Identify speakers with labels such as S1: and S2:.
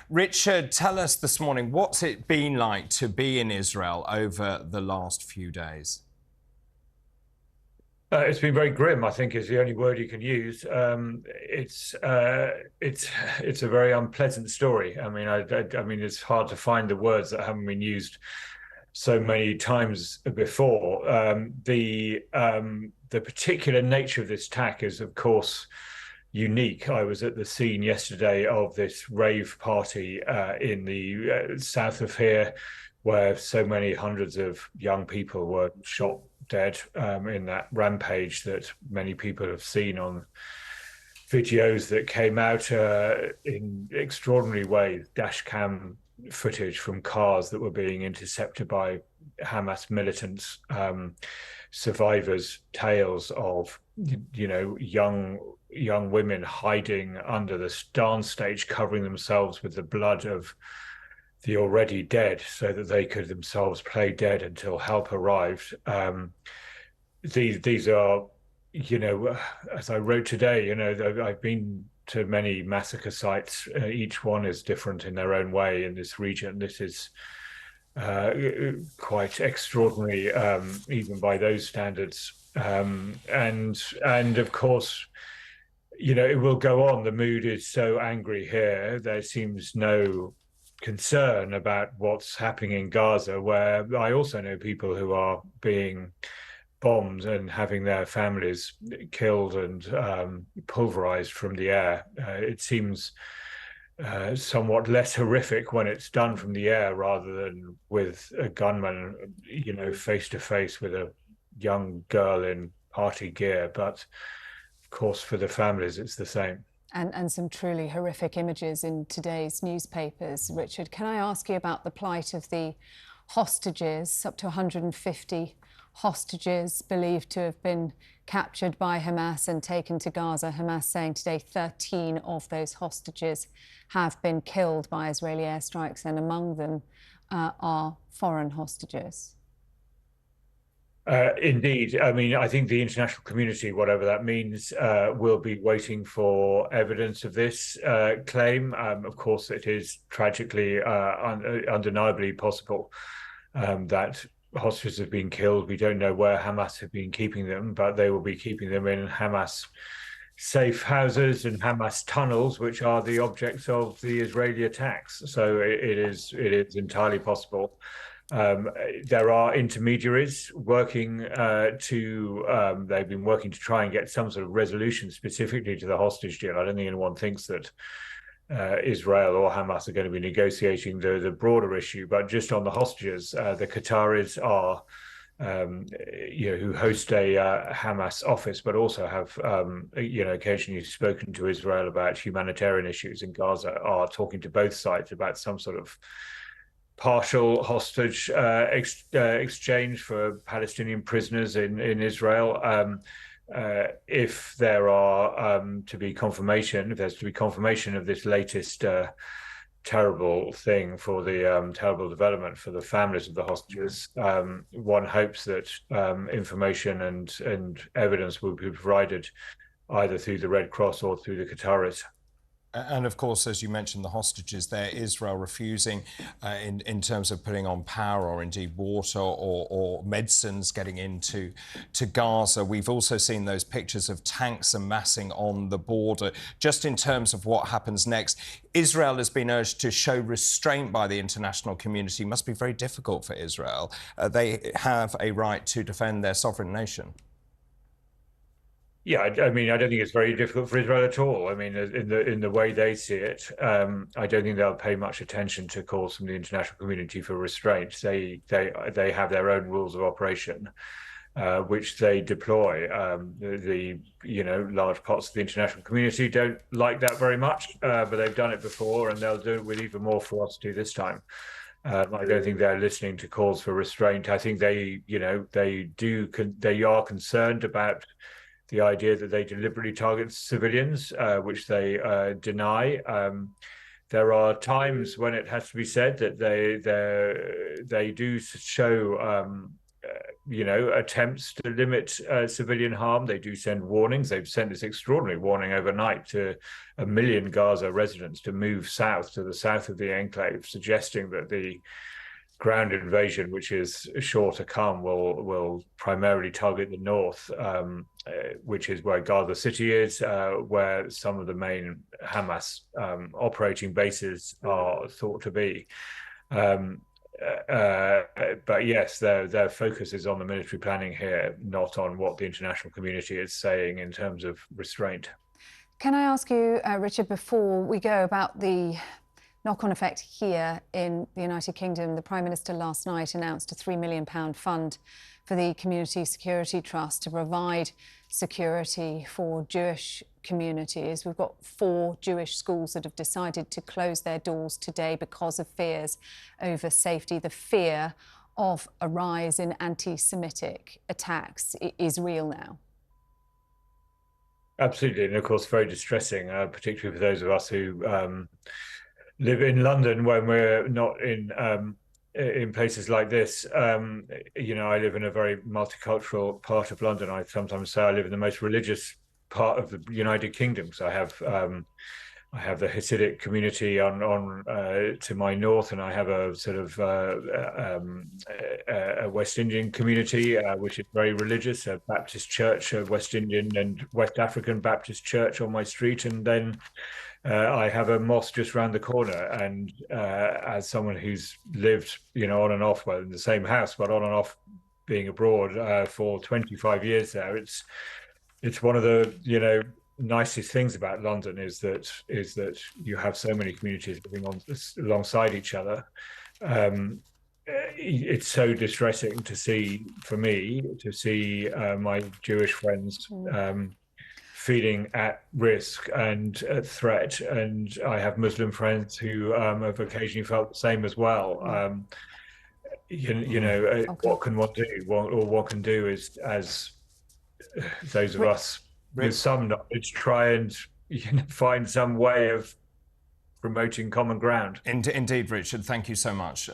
S1: Richard, tell us this morning, what's it been like to be in Israel over the last few days?
S2: It's been very grim, I think, is the only word you can use. It's a very unpleasant story. I mean, it's hard to find the words that haven't been used so many times before. The particular nature of this attack is, of course, unique. I was at the scene yesterday of this rave party in the south of here, where so many hundreds of young people were shot dead in that rampage that many people have seen on videos that came out in extraordinary ways, dash cam footage from cars that were being intercepted by Hamas militants, survivors' tales of young women hiding under the dance stage, covering themselves with the blood of the already dead so that they could themselves play dead until help arrived. These are, as I wrote today, I've been to many massacre sites. Each one is different in their own way in this region. This is quite extraordinary, even by those standards. And of course, it will go on. The mood is so angry here. There seems no concern about what's happening in Gaza, where I also know people who are being bombed and having their families killed and pulverized from the air. It seems somewhat less horrific when it's done from the air rather than with a gunman, face to face with a young girl in party gear. But of course, for the families, it's the same.
S3: And some truly horrific images in today's newspapers. Richard, can I ask you about the plight of the hostages? Up to 150 hostages believed to have been captured by Hamas and taken to Gaza. Hamas saying today 13 of those hostages have been killed by Israeli airstrikes, and among them are foreign hostages.
S2: Indeed. I mean, I think the international community, whatever that means, will be waiting for evidence of this claim. Of course, it is tragically, undeniably possible that hostages have been killed. We don't know where Hamas have been keeping them, but they will be keeping them in Hamas safe houses and Hamas tunnels, which are the objects of the Israeli attacks. So it is entirely possible. There are intermediaries working they've been working to try and get some sort of resolution specifically to the hostage deal. I don't think anyone thinks that Israel or Hamas are going to be negotiating the broader issue, but just on the hostages, the Qataris are, who host a Hamas office, but also have, occasionally spoken to Israel about humanitarian issues in Gaza, are talking to both sides about some sort of partial hostage exchange for Palestinian prisoners in Israel. If there's to be confirmation of this latest terrible thing for the terrible development for the families of the hostages, one hopes that information and evidence will be provided either through the Red Cross or through the Qataris.
S1: And of course, as you mentioned, the hostages there, Israel refusing in terms of putting on power or indeed water or medicines getting into Gaza. We've also seen those pictures of tanks amassing on the border. Just in terms of what happens next, Israel has been urged to show restraint by the international community. It must be very difficult for Israel. They have a right to defend their sovereign nation.
S2: Yeah, I mean, I don't think it's very difficult for Israel at all. I mean, in the way they see it, I don't think they'll pay much attention to calls from the international community for restraint. They have their own rules of operation, which they deploy. Large parts of the international community don't like that very much, but they've done it before, and they'll do it with even more ferocity this time. I don't think they're listening to calls for restraint. I think they are concerned about the idea that they deliberately target civilians, which they deny. There are times when it has to be said that they do show attempts to limit civilian harm. They do send warnings. They've sent this extraordinary warning overnight to 1 million Gaza residents to move south to the south of the enclave, suggesting that the ground invasion, which is sure to come, will primarily target the north, which is where Gaza City is, where some of the main Hamas operating bases are thought to be. But yes, their focus is on the military planning here, not on what the international community is saying in terms of restraint.
S3: Can I ask you, Richard, before we go, about the knock-on effect here in the United Kingdom? The Prime Minister last night announced a £3 million fund for the Community Security Trust to provide security for Jewish communities. We've got 4 Jewish schools that have decided to close their doors today because of fears over safety. The fear of a rise in anti-Semitic attacks is real now.
S2: Absolutely, and of course very distressing, particularly for those of us who live in London when we're not in places like this. I live in a very multicultural part of London. I sometimes say I live in the most religious part of the United Kingdom. So I have the Hasidic community on to my north, and I have a sort of a West Indian community, which is very religious, a Baptist church, a West Indian and West African Baptist church on my street, and then I have a mosque just around the corner. And as someone who's lived, on and off, well, in the same house, but on and off being abroad for 25 years there, it's one of the, nicest things about London is that you have so many communities living alongside each other. It's so distressing to see, for me, my Jewish friends feeling at risk and at threat, and I have Muslim friends who have occasionally felt the same as well. Okay. What can one do? All one can do is, as those of us with some knowledge, try and find some way of promoting common ground.
S1: Indeed, Richard, thank you so much.